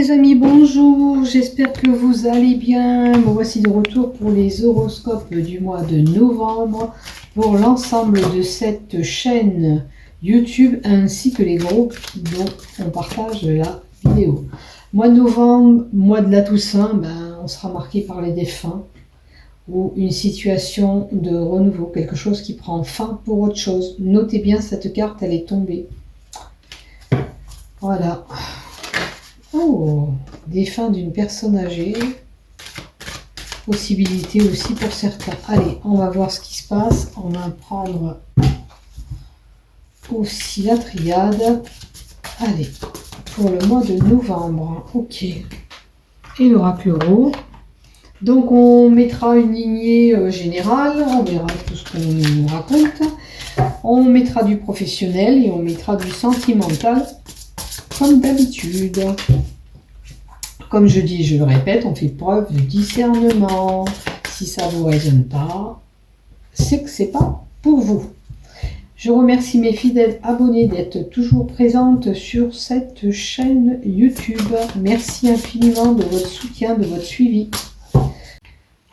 les amis, bonjour, j'espère que vous allez bien. Me voici de retour pour les horoscopes du mois de novembre pour l'ensemble de cette chaîne YouTube ainsi que les groupes dont on partage la vidéo. Mois de novembre, mois de la Toussaint, on sera marqué par les défunts ou une situation de renouveau, quelque chose qui prend fin pour autre chose. Notez bien cette carte, elle est tombée. Voilà. Oh, défunt d'une personne âgée. Possibilité aussi pour certains. Allez, on va voir ce qui se passe. On va prendre aussi la triade. Allez, pour le mois de novembre. Ok. Et l'oracle euro. Donc on mettra une lignée générale. On verra tout ce qu'on nous raconte. On mettra du professionnel et on mettra du sentimental. Comme d'habitude. Comme je dis, je le répète, on fait preuve de discernement. Si ça ne vous résonne pas, c'est que ce n'est pas pour vous. Je remercie mes fidèles abonnés d'être toujours présentes sur cette chaîne YouTube. Merci infiniment de votre soutien, de votre suivi.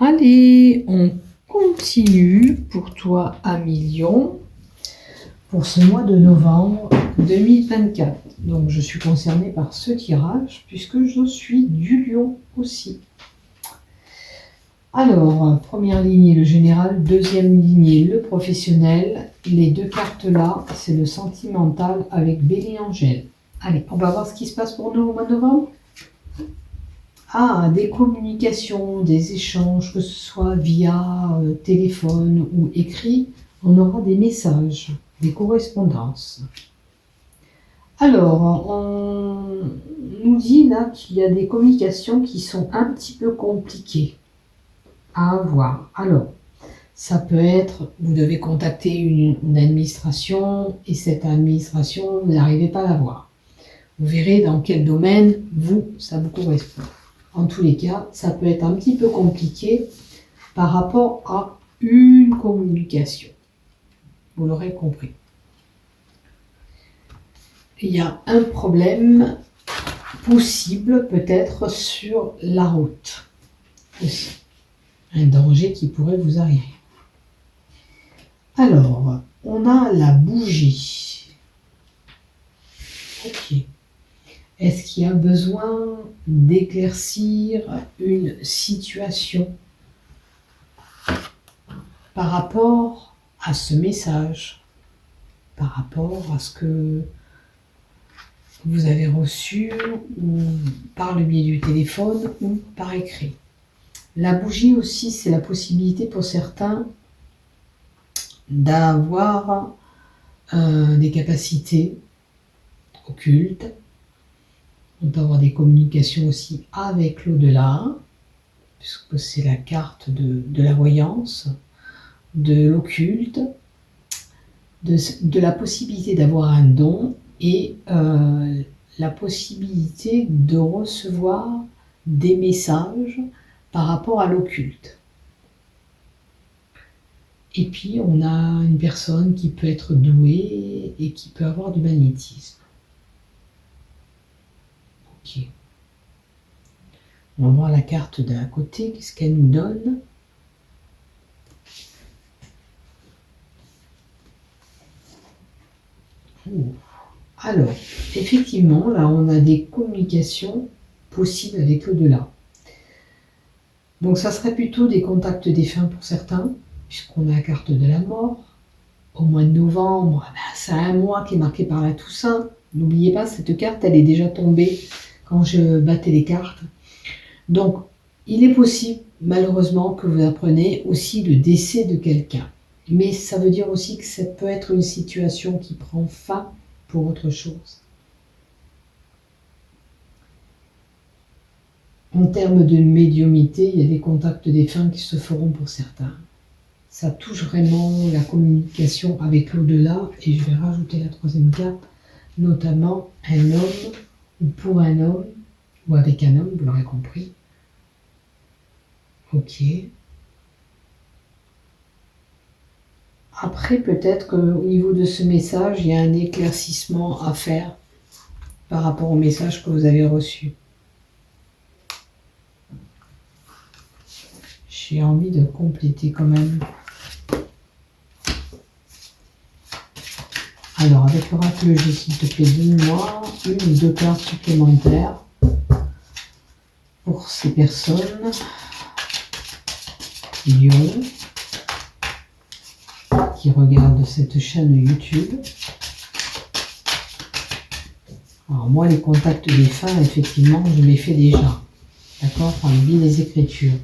Allez, on continue pour toi à Million pour ce mois de novembre 2024. Donc je suis concernée par ce tirage puisque je suis du lion aussi. Alors, première lignée le général, deuxième lignée le professionnel. Les deux cartes là, c'est le sentimental avec Bélier Angèle. Allez, on va voir ce qui se passe pour nous au mois de novembre. Ah, des communications, des échanges, que ce soit via téléphone ou écrit, on aura des messages, des correspondances. Alors, on nous dit là qu'il y a des communications qui sont un petit peu compliquées à avoir. Alors, ça peut être, vous devez contacter une administration et cette administration, vous n'arrivez pas à la voir. Vous verrez dans quel domaine, ça vous correspond. En tous les cas, ça peut être un petit peu compliqué par rapport à une communication. Vous l'aurez compris. Il y a un problème possible peut-être sur la route aussi. Un danger qui pourrait vous arriver. Alors, on a la bougie. Ok. Est-ce qu'il y a besoin d'éclaircir une situation par rapport à ce message, par rapport à ce que vous avez reçu ou par le biais du téléphone ou par écrit. La bougie aussi, c'est la possibilité pour certains d'avoir des capacités occultes. On peut avoir des communications aussi avec l'au-delà, puisque c'est la carte de la voyance, de l'occulte, de la possibilité d'avoir un don et la possibilité de recevoir des messages par rapport à l'occulte. Et puis on a une personne qui peut être douée et qui peut avoir du magnétisme. Ok. On va voir la carte d'un côté, qu'est-ce qu'elle nous donne. Alors, effectivement, là on a des communications possibles avec l'au-delà. Donc ça serait plutôt des contacts défunts pour certains, puisqu'on a la carte de la mort. Au mois de novembre, c'est un mois qui est marqué par la Toussaint. N'oubliez pas, cette carte, elle est déjà tombée quand je battais les cartes. Donc, il est possible, malheureusement, que vous appreniez aussi le décès de quelqu'un. Mais ça veut dire aussi que ça peut être une situation qui prend fin pour autre chose. En termes de médiumnité, il y a des contacts défunts qui se feront pour certains. Ça touche vraiment la communication avec l'au-delà. Et je vais rajouter la troisième carte, notamment un homme, ou pour un homme, ou avec un homme, vous l'aurez compris. Ok. Après, peut-être qu'au niveau de ce message, il y a un éclaircissement à faire par rapport au message que vous avez reçu. j'ai envie de compléter quand même. Alors, avec l'oracle G, s'il te plaît, donne-moi une ou deux cartes supplémentaires pour ces personnes. Lion, qui regardent cette chaîne YouTube. Alors moi, les contacts défunts, effectivement, je les fais déjà. D'accord? Par le biais des écritures.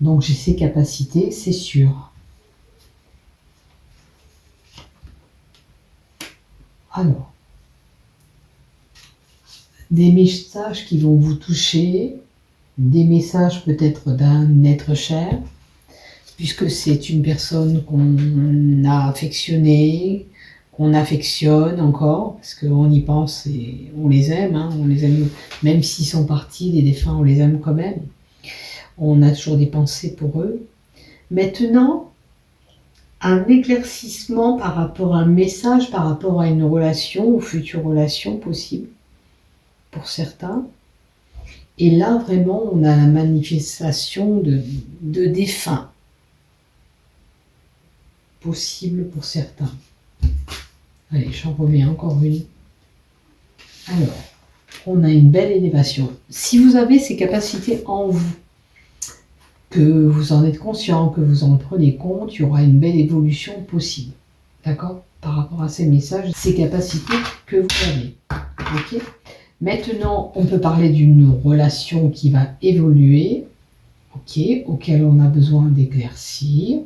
Donc j'ai ces capacités, c'est sûr. Alors, des messages qui vont vous toucher, des messages peut-être d'un être cher, puisque c'est une personne qu'on a affectionnée, qu'on affectionne encore, parce qu'on y pense et on les aime, hein, on les aime, même s'ils sont partis, les défunts, on les aime quand même. On a toujours des pensées pour eux. Maintenant, un éclaircissement par rapport à un message, par rapport à une relation ou future relation possible pour certains. Et là, vraiment, on a la manifestation de défunts possible pour certains. Allez, j'en remets encore une. Alors, on a une belle élévation. Si vous avez ces capacités en vous, que vous en êtes conscient, que vous en prenez compte, il y aura une belle évolution possible. D'accord? Par rapport à ces messages, ces capacités que vous avez. Ok? Maintenant, on peut parler d'une relation qui va évoluer, ok, auquel on a besoin d'éclaircir.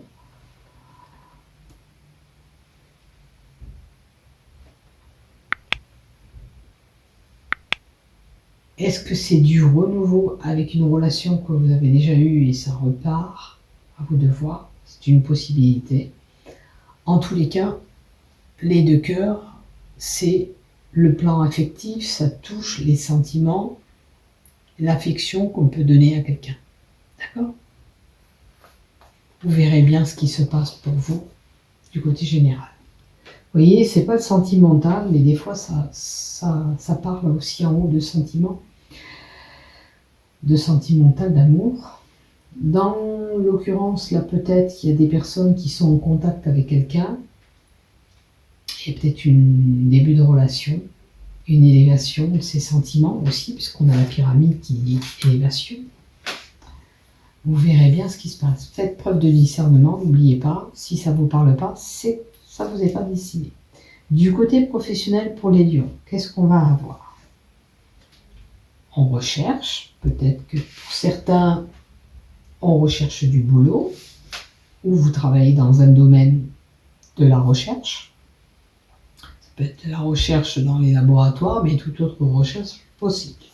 Est-ce que c'est du renouveau avec une relation que vous avez déjà eue et ça repart? À vous de voir, c'est une possibilité. En tous les cas, les deux cœurs, c'est le plan affectif, ça touche les sentiments, l'affection qu'on peut donner à quelqu'un. D'accord? Vous verrez bien ce qui se passe pour vous du côté général. Vous voyez, c'est pas le sentimental, mais des fois ça parle aussi en haut de sentiments, de sentimental, d'amour. Dans l'occurrence, là peut-être qu'il y a des personnes qui sont en contact avec quelqu'un, et peut-être un début de relation, une élévation de ses sentiments aussi, puisqu'on a la pyramide qui dit élévation. Vous verrez bien ce qui se passe. Faites preuve de discernement, n'oubliez pas, si ça ne vous parle pas, ça ne vous est pas destiné. Du côté professionnel pour les lions, qu'est-ce qu'on va avoir? On recherche, peut-être que pour certains, on recherche du boulot, ou vous travaillez dans un domaine de la recherche. Ça peut être de la recherche dans les laboratoires, mais toute autre recherche possible.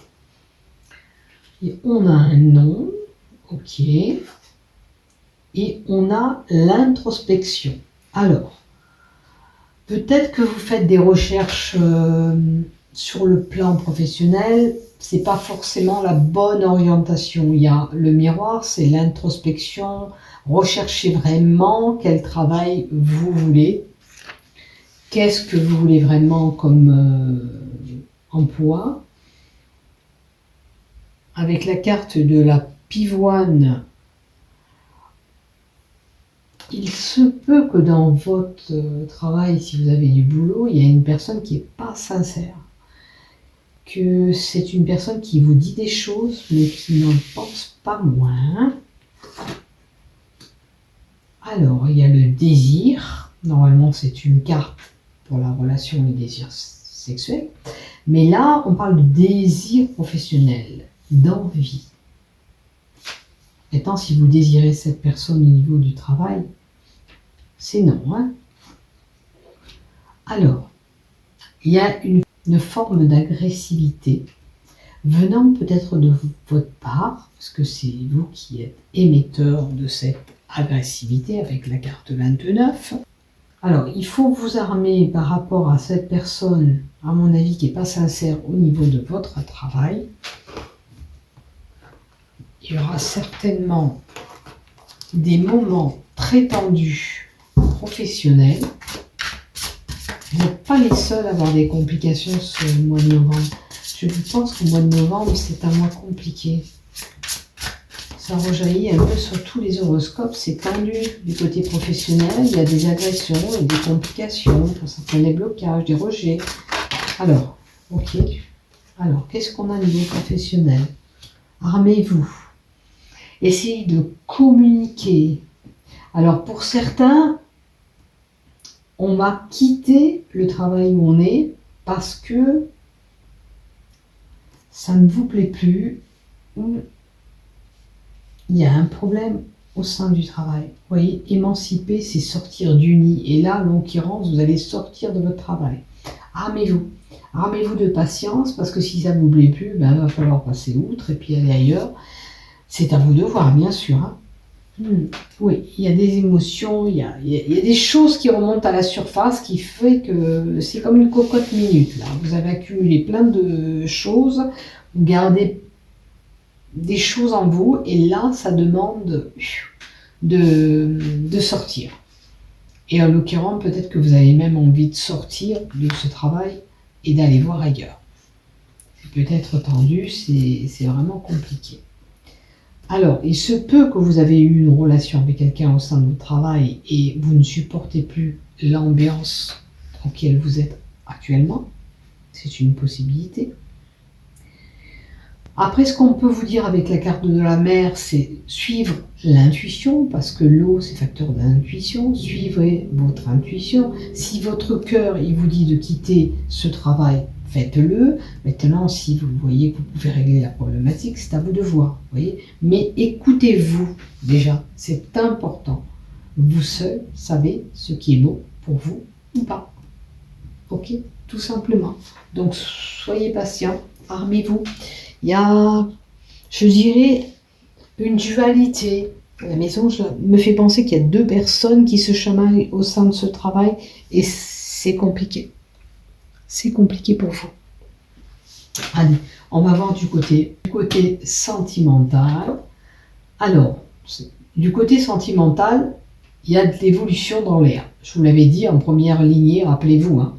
Et on a un nom, ok, et on a l'introspection. Alors, peut-être que vous faites des recherches sur le plan professionnel, c'est pas forcément la bonne orientation. Il y a le miroir, c'est l'introspection. Recherchez vraiment quel travail vous voulez. Qu'est-ce que vous voulez vraiment comme emploi? Avec la carte de la pivoine, il se peut que dans votre travail, si vous avez du boulot, il y a une personne qui n'est pas sincère. Que c'est une personne qui vous dit des choses, mais qui n'en pense pas moins. Alors, il y a le désir. Normalement, c'est une carte pour la relation et le désir sexuel. Mais là, on parle de désir professionnel, d'envie. Maintenant, si vous désirez cette personne au niveau du travail, c'est non. Hein? Alors, il y a une forme d'agressivité venant peut-être de votre part, parce que c'est vous qui êtes émetteur de cette agressivité avec la carte 29. Alors, il faut vous armer par rapport à cette personne, à mon avis, qui n'est pas sincère au niveau de votre travail. Il y aura certainement des moments très tendus professionnels. Vous n'êtes pas les seuls à avoir des complications sur le mois de novembre. Je pense qu'au mois de novembre, c'est un mois compliqué. ça rejaillit un peu sur tous les horoscopes, c'est tendu du côté professionnel, il y a des agressions et des complications, pour certains des blocages, des rejets. Alors, ok. Alors, qu'est-ce qu'on a au niveau professionnel? Armez-vous. Essayez de communiquer. Alors, pour certains, on va quitter le travail où on est parce que ça ne vous plaît plus ou il y a un problème au sein du travail. Vous voyez, émanciper, c'est sortir du nid. Et là, en l'occurrence, vous allez sortir de votre travail. Armez-vous. Armez-vous de patience parce que si ça ne vous plaît plus, ben, il va falloir passer outre et puis aller ailleurs. C'est à vous de voir, bien sûr. Hein. Oui, il y a des émotions, il y a des choses qui remontent à la surface qui fait que c'est comme une cocotte minute. Là. Vous avez accumulé plein de choses, vous gardez des choses en vous et là, ça demande de sortir. Et en l'occurrence, peut-être que vous avez même envie de sortir de ce travail et d'aller voir ailleurs. C'est peut-être tendu, c'est vraiment compliqué. Alors, il se peut que vous avez eu une relation avec quelqu'un au sein de votre travail et vous ne supportez plus l'ambiance dans laquelle vous êtes actuellement. C'est une possibilité. Après, ce qu'on peut vous dire avec la carte de la mer, c'est suivre l'intuition, parce que l'eau, c'est facteur d'intuition. Suivez votre intuition. Si votre cœur, il vous dit de quitter ce travail, faites-le. Maintenant, si vous voyez que vous pouvez régler la problématique, c'est à vous de voir. Voyez. Mais écoutez-vous déjà, c'est important. Vous seul savez ce qui est bon pour vous ou pas. Ok, tout simplement. Donc, soyez patient, armez-vous. Il y a, je dirais, une dualité. La maison me fait penser qu'il y a deux personnes qui se chamaillent au sein de ce travail et c'est compliqué. C'est compliqué pour vous. Allez, on va voir du côté sentimental. Alors, du côté sentimental, il y a de l'évolution dans l'air. Je vous l'avais dit en première lignée, rappelez-vous. Hein.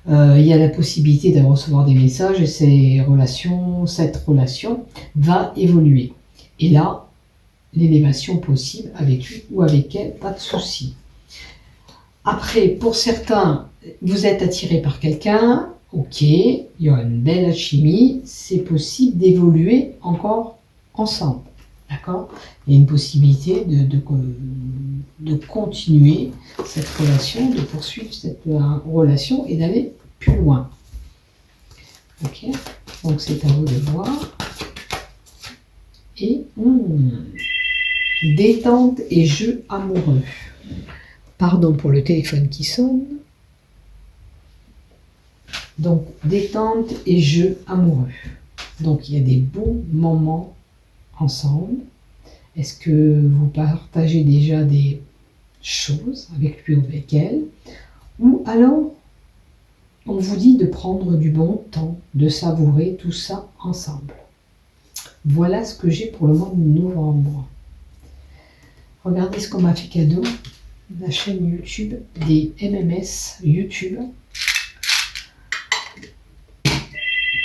Il y a la possibilité de recevoir des messages et cette relation va évoluer. Et là, l'élévation possible avec lui ou avec elle, pas de souci. Après, pour certains, vous êtes attiré par quelqu'un, ok, il y a une belle alchimie, c'est possible d'évoluer encore ensemble. D'accord? Il y a une possibilité de continuer cette relation, de poursuivre cette relation et d'aller plus loin. Ok? Donc c'est à vous de voir. Et détente et jeu amoureux. Pardon pour le téléphone qui sonne. Donc détente et jeu amoureux. Donc il y a des beaux moments ensemble. Est-ce que vous partagez déjà des choses avec lui ou avec elle? Ou alors, on vous dit de prendre du bon temps, de savourer tout ça ensemble. Voilà ce que j'ai pour le mois de novembre. Regardez ce qu'on m'a fait cadeau. La chaîne YouTube des MMS YouTube.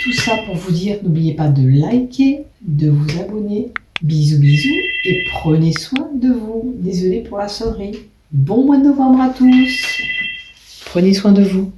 Tout ça pour vous dire, n'oubliez pas de liker, de vous abonner. Bisous, bisous et prenez soin de vous. Désolée pour la sonnerie. Bon mois de novembre à tous. Prenez soin de vous.